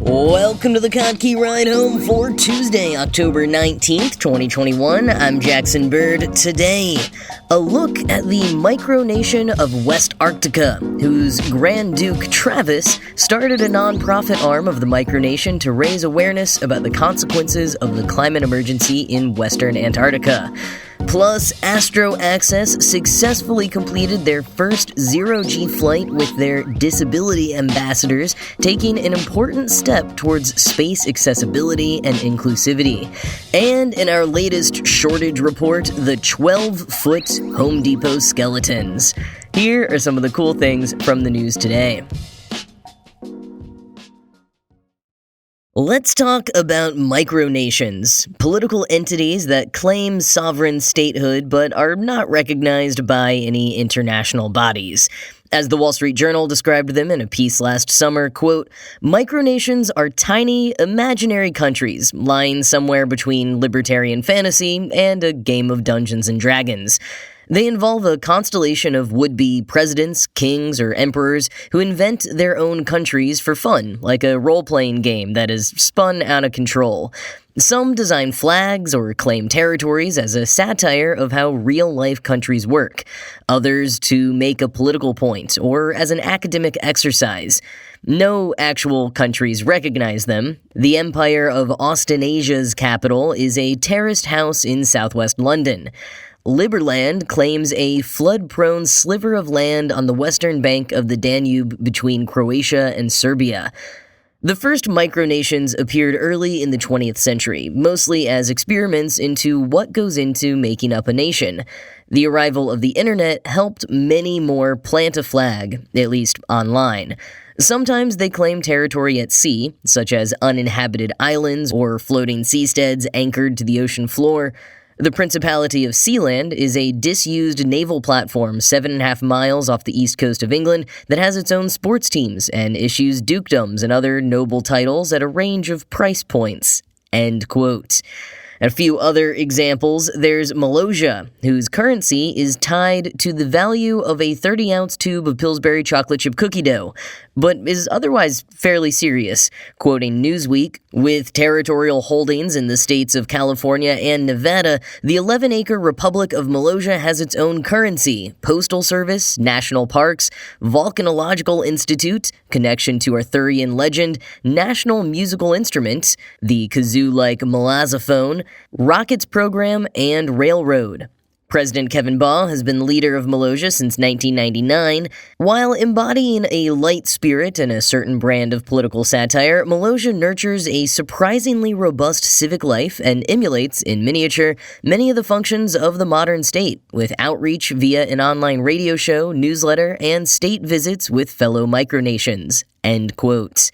Welcome to the Kottke Ride Home for Tuesday, October 19th, 2021. I'm Jackson Bird. Today, a look at the micronation of Westarctica, whose Grand Duke Travis started a non-profit arm of the micronation to raise awareness about the consequences of the climate emergency in Western Antarctica. Plus, AstroAccess successfully completed their first zero-G flight with their Disability ambassadors, taking an important step towards space accessibility and inclusivity. And in our latest shortage report, the 12-foot Home Depot skeletons. Here are some of the cool things from the news today. Let's talk about micronations, political entities that claim sovereign statehood but are not recognized by any international bodies. As the Wall Street Journal described them in a piece last summer, quote, "Micronations are tiny, imaginary countries lying somewhere between libertarian fantasy and a game of Dungeons and Dragons. They involve a constellation of would-be presidents, kings, or emperors who invent their own countries for fun, like a role-playing game that is spun out of control. Some design flags or claim territories as a satire of how real-life countries work, others to make a political point or as an academic exercise. No actual countries recognize them. The Empire of Austinasia's capital is a terraced house in southwest London. Liberland claims a flood-prone sliver of land on the western bank of the Danube between Croatia and Serbia. The first micronations appeared early in the 20th century, mostly as experiments into what goes into making up a nation. The arrival of the internet helped many more plant a flag, at least online. Sometimes they claim territory at sea, such as uninhabited islands or floating seasteads anchored to the ocean floor. The Principality of Sealand is a disused naval platform 7.5 miles off the east coast of England that has its own sports teams and issues dukedoms and other noble titles at a range of price points." End quote. A few other examples, there's Malaysia, whose currency is tied to the value of a 30-ounce tube of Pillsbury chocolate chip cookie dough, but is otherwise fairly serious. Quoting Newsweek, "With territorial holdings in the states of California and Nevada, the 11-acre Republic of Malaysia has its own currency, postal service, national parks, volcanological institute, connection to Arthurian legend, national musical instrument, the kazoo-like malazophone, rockets program, and railroad." President Kevin Baugh has been leader of Malaysia since 1999. While embodying a light spirit and a certain brand of political satire, Malaysia nurtures a surprisingly robust civic life and emulates, in miniature, many of the functions of the modern state, with outreach via an online radio show, newsletter, and state visits with fellow micronations. End quote.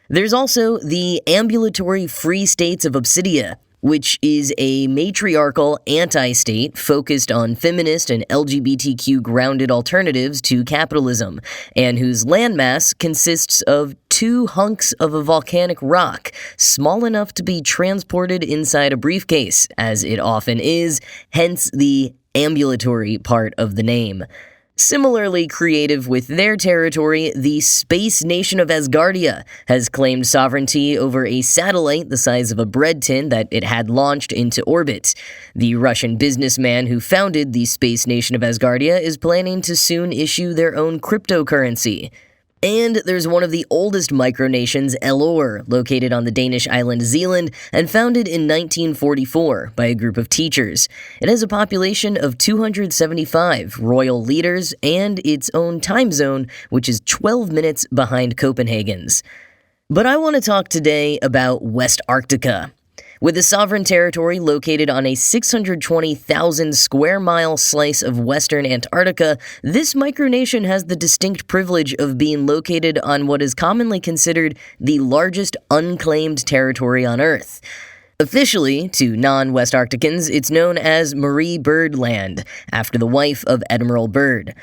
There's also the ambulatory Free States of Obsidia, which is a matriarchal anti-state focused on feminist and LGBTQ-grounded alternatives to capitalism, and whose landmass consists of 2 hunks of a volcanic rock, small enough to be transported inside a briefcase, as it often is, hence the ambulatory part of the name. Similarly creative with their territory, the space nation of Asgardia has claimed sovereignty over a satellite the size of a bread tin that it had launched into orbit. The Russian businessman who founded the space nation of Asgardia is planning to soon issue their own cryptocurrency. And there's one of the oldest micronations, Elor, located on the Danish island Zealand and founded in 1944 by a group of teachers. It has a population of 275 royal leaders and its own time zone, which is 12 minutes behind Copenhagen's. But I want to talk today about Westarctica. With a sovereign territory located on a 620,000 square mile slice of Western Antarctica, this micronation has the distinct privilege of being located on what is commonly considered the largest unclaimed territory on Earth. Officially, to non-West Arcticans, it's known as Marie Byrd Land, after the wife of Admiral Byrd.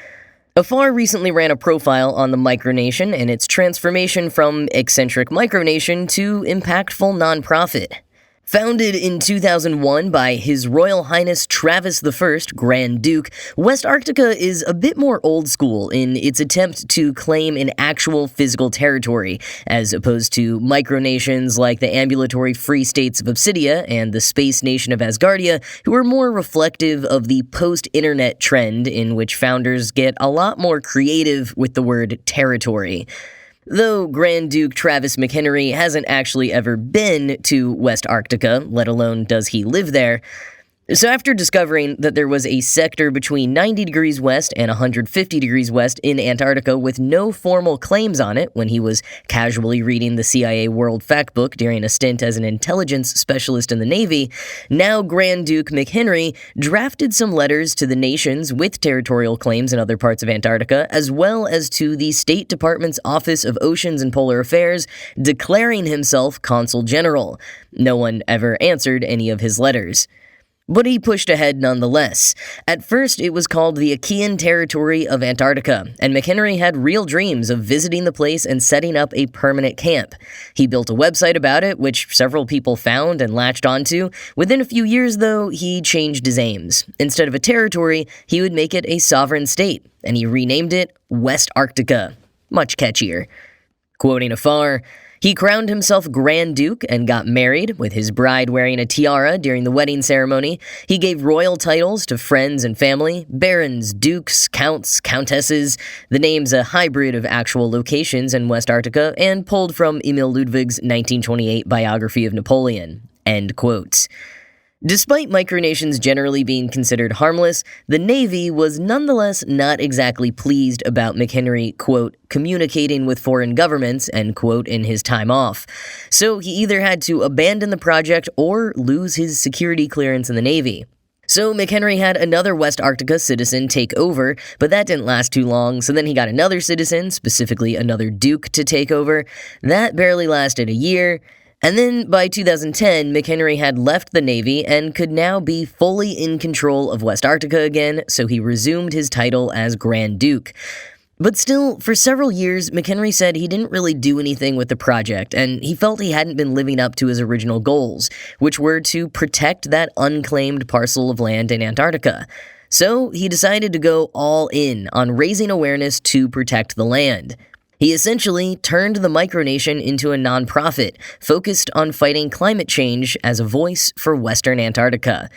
Afar recently ran a profile on the micronation and its transformation from eccentric micronation to impactful nonprofit. Founded in 2001 by His Royal Highness Travis I, Grand Duke, Westarctica is a bit more old school in its attempt to claim an actual physical territory, as opposed to micronations like the ambulatory free states of Obsidia and the space nation of Asgardia, who are more reflective of the post-internet trend in which founders get a lot more creative with the word territory. Though Grand Duke Travis McHenry hasn't actually ever been to Westarctica, let alone does he live there. So after discovering that there was a sector between 90 degrees west and 150 degrees west in Antarctica with no formal claims on it when he was casually reading the CIA World Factbook during a stint as an intelligence specialist in the Navy, now Grand Duke McHenry drafted some letters to the nations with territorial claims in other parts of Antarctica, as well as to the State Department's Office of Oceans and Polar Affairs, declaring himself Consul General. No one ever answered any of his letters. But he pushed ahead nonetheless. At first, it was called the Achaean Territory of Antarctica, and McHenry had real dreams of visiting the place and setting up a permanent camp. He built a website about it, which several people found and latched onto. Within a few years, though, he changed his aims. Instead of a territory, he would make it a sovereign state, and he renamed it Westarctica. Much catchier. Quoting afar, "He crowned himself Grand Duke and got married, with his bride wearing a tiara during the wedding ceremony. He gave royal titles to friends and family, barons, dukes, counts, countesses, the name's a hybrid of actual locations in Westarctica, and pulled from Emil Ludwig's 1928 biography of Napoleon." End quotes. Despite micronations generally being considered harmless, the Navy was nonetheless not exactly pleased about McHenry, quote, communicating with foreign governments, end quote, in his time off. So he either had to abandon the project or lose his security clearance in the Navy. So McHenry had another Westarctica citizen take over, but that didn't last too long, so then he got another citizen, specifically another Duke, to take over. That barely lasted a year. And then, by 2010, McHenry had left the Navy and could now be fully in control of Westarctica again, so he resumed his title as Grand Duke. But still, for several years, McHenry said he didn't really do anything with the project, and he felt he hadn't been living up to his original goals, which were to protect that unclaimed parcel of land in Antarctica. So he decided to go all in on raising awareness to protect the land. He essentially turned the micronation into a nonprofit, focused on fighting climate change as a voice for Western Antarctica.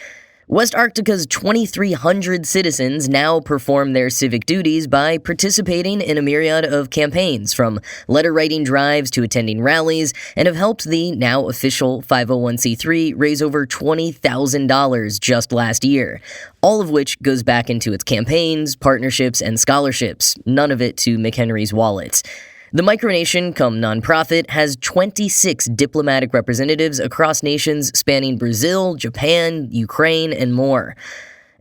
Westarctica's 2,300 citizens now perform their civic duties by participating in a myriad of campaigns, from letter-writing drives to attending rallies, and have helped the now official 501c3 raise over $20,000 just last year, all of which goes back into its campaigns, partnerships, and scholarships, none of it to McHenry's wallet. The micronation, come nonprofit, has 26 diplomatic representatives across nations spanning Brazil, Japan, Ukraine, and more.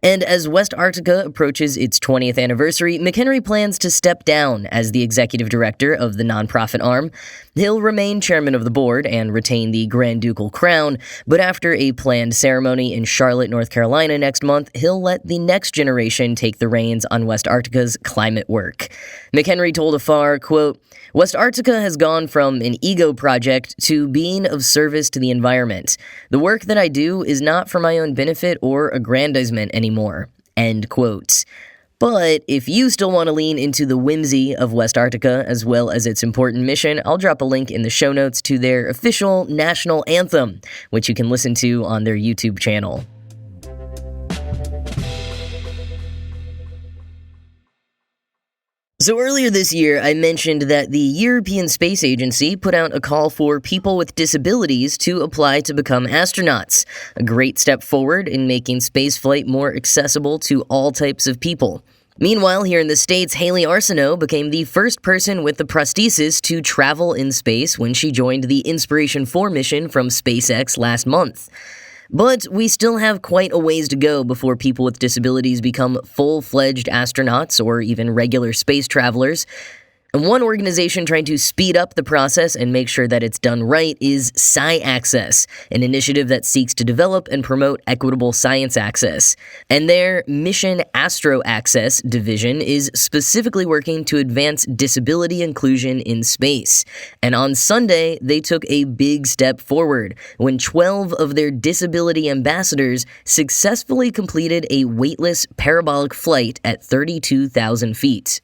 And as Westarctica approaches its 20th anniversary, McHenry plans to step down as the executive director of the nonprofit arm. He'll remain chairman of the board and retain the Grand Ducal crown, but after a planned ceremony in Charlotte, North Carolina next month, he'll let the next generation take the reins on Westarctica's climate work. McHenry told Afar, quote, "Westarctica has gone from an ego project to being of service to the environment. The work that I do is not for my own benefit or aggrandizement anymore." End quote. But if you still want to lean into the whimsy of Westarctica as well as its important mission, I'll drop a link in the show notes to their official national anthem, which you can listen to on their YouTube channel. So earlier this year, I mentioned that the European Space Agency put out a call for people with disabilities to apply to become astronauts, a great step forward in making spaceflight more accessible to all types of people. Meanwhile, here in the States, Haley Arsenault became the first person with the prosthesis to travel in space when she joined the Inspiration 4 mission from SpaceX last month. But we still have quite a ways to go before people with disabilities become full-fledged astronauts or even regular space travelers. And one organization trying to speed up the process and make sure that it's done right is AstroAccess, an initiative that seeks to develop and promote equitable science access. And their Mission AstroAccess division is specifically working to advance disability inclusion in space. And on Sunday, they took a big step forward when 12 of their disability ambassadors successfully completed a weightless parabolic flight at 32,000 feet.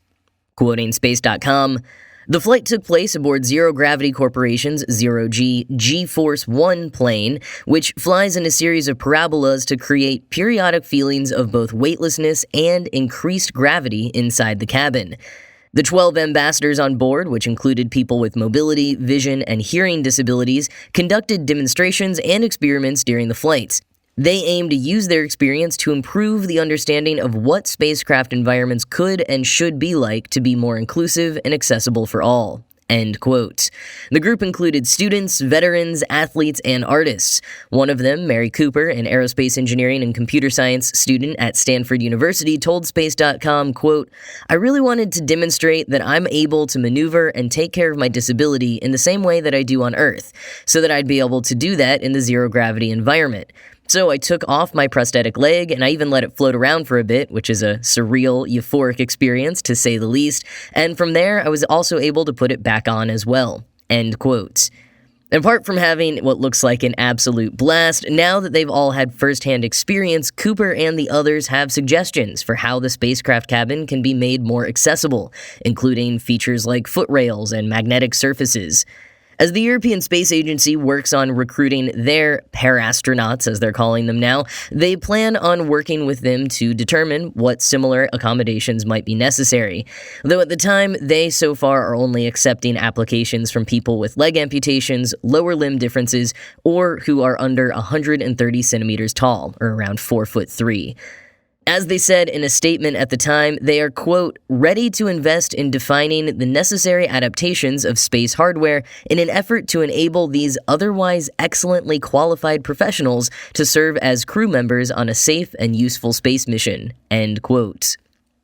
Quoting Space.com, the flight took place aboard Zero Gravity Corporation's Zero-G G-Force 1 plane, which flies in a series of parabolas to create periodic feelings of both weightlessness and increased gravity inside the cabin. The 12 ambassadors on board, which included people with mobility, vision, and hearing disabilities, conducted demonstrations and experiments during the flights. They aim to use their experience to improve the understanding of what spacecraft environments could and should be like to be more inclusive and accessible for all. End quote. The group included students, veterans, athletes, and artists. One of them, Mary Cooper, an aerospace engineering and computer science student at Stanford University, told Space.com, quote, "I really wanted to demonstrate that I'm able to maneuver and take care of my disability in the same way that I do on Earth, so that I'd be able to do that in the zero-gravity environment. So I took off my prosthetic leg and I even let it float around for a bit, which is a surreal, euphoric experience to say the least, and from there I was also able to put it back on as well." End quote. Apart from having what looks like an absolute blast, now that they've all had first-hand experience, Cooper and the others have suggestions for how the spacecraft cabin can be made more accessible, including features like footrails and magnetic surfaces. As the European Space Agency works on recruiting their para-astronauts, as they're calling them now, they plan on working with them to determine what similar accommodations might be necessary. Though at the time, they so far are only accepting applications from people with leg amputations, lower limb differences, or who are under 130 centimeters tall, or around 4'3". As they said in a statement at the time, they are, quote, "ready to invest in defining the necessary adaptations of space hardware in an effort to enable these otherwise excellently qualified professionals to serve as crew members on a safe and useful space mission." End quote.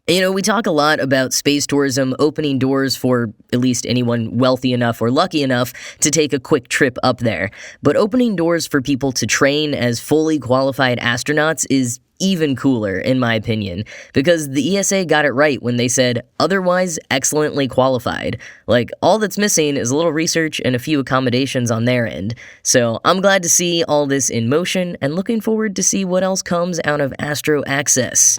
You know, we talk a lot about space tourism opening doors for at least anyone wealthy enough or lucky enough to take a quick trip up there. But opening doors for people to train as fully qualified astronauts is even cooler, in my opinion, because the ESA got it right when they said, otherwise excellently qualified. Like, all that's missing is a little research and a few accommodations on their end. So I'm glad to see all this in motion and looking forward to see what else comes out of AstroAccess.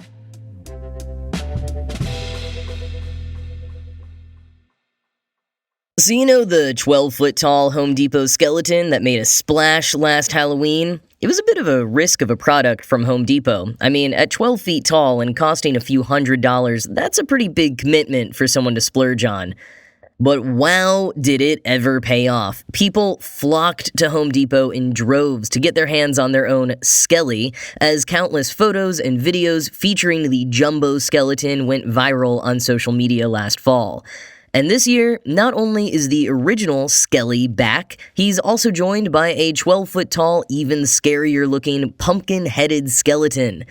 So you know the 12-foot-tall Home Depot skeleton that made a splash last Halloween? It was a bit of a risk of a product from Home Depot. I mean, at 12 feet tall and costing a few $100s, that's a pretty big commitment for someone to splurge on. But wow, did it ever pay off. People flocked to Home Depot in droves to get their hands on their own skelly, as countless photos and videos featuring the jumbo skeleton went viral on social media last fall. And this year, not only is the original Skelly back, he's also joined by a 12-foot-tall, even scarier-looking pumpkin-headed skeleton.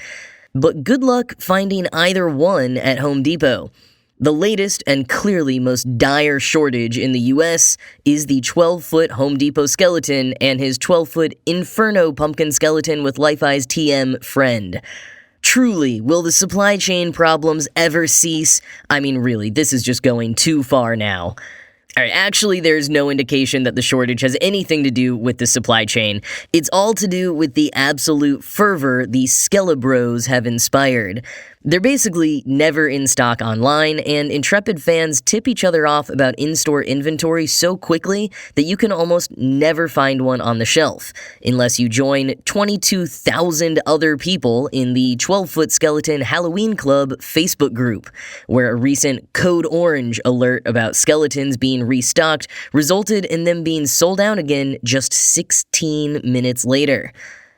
But good luck finding either one at Home Depot. The latest and clearly most dire shortage in the US is the 12-foot Home Depot skeleton and his 12-foot Inferno pumpkin skeleton with Life Eyes TM friend. Truly, will the supply chain problems ever cease? I mean, really, this is just going too far now. Alright, actually, there's no indication that the shortage has anything to do with the supply chain. It's all to do with the absolute fervor the Skelebros have inspired. They're basically never in stock online, and intrepid fans tip each other off about in-store inventory so quickly that you can almost never find one on the shelf, unless you join 22,000 other people in the 12-Foot Skeleton Halloween Club Facebook group, where a recent Code Orange alert about skeletons being restocked resulted in them being sold out again just 16 minutes later.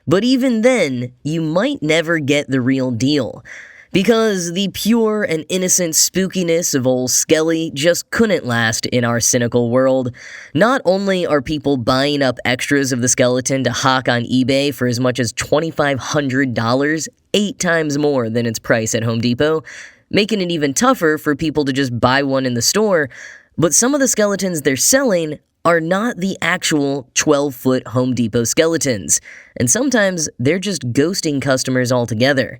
But even then, you might never get the real deal. Because the pure and innocent spookiness of old Skelly just couldn't last in our cynical world. Not only are people buying up extras of the skeleton to hawk on eBay for as much as $2,500, 8 times more than its price at Home Depot, making it even tougher for people to just buy one in the store, But some of the skeletons they're selling are not the actual 12-foot Home Depot skeletons, and sometimes they're just ghosting customers altogether.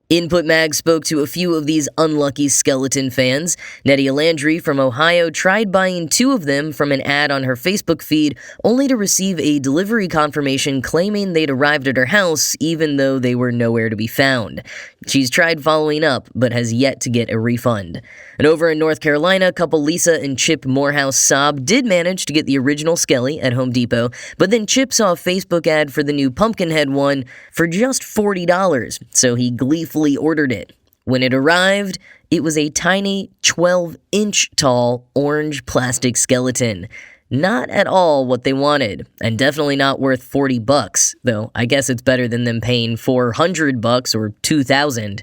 Input Mag spoke to a few of these unlucky skeleton fans. Nettie Landry from Ohio tried buying 2 of them from an ad on her Facebook feed, only to receive a delivery confirmation claiming they'd arrived at her house even though they were nowhere to be found. She's tried following up, but has yet to get a refund. And over in North Carolina, couple Lisa and Chip Morehouse Saab did manage to get the original skelly at Home Depot, but then Chip saw a Facebook ad for the new Pumpkinhead one for just $40, so he gleefully ordered it. When it arrived, it was a tiny 12-inch tall orange plastic skeleton. Not at all what they wanted, and definitely not worth $40, though I guess it's better than them paying $400 or $2,000.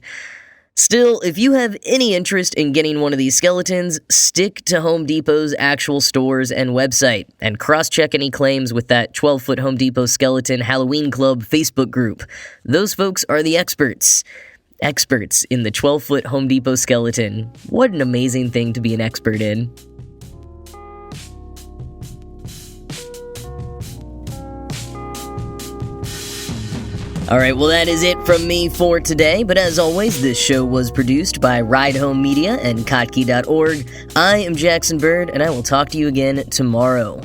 Still, if you have any interest in getting one of these skeletons, stick to Home Depot's actual stores and website, and cross-check any claims with that 12-foot Home Depot Skeleton Halloween Club Facebook group. Those folks are the experts. Experts in the 12-foot Home Depot skeleton. What an amazing thing to be an expert in. Alright, well that is it from me for today, but as always, this show was produced by Ride Home Media and Kottke.org. I am Jackson Bird, and I will talk to you again tomorrow.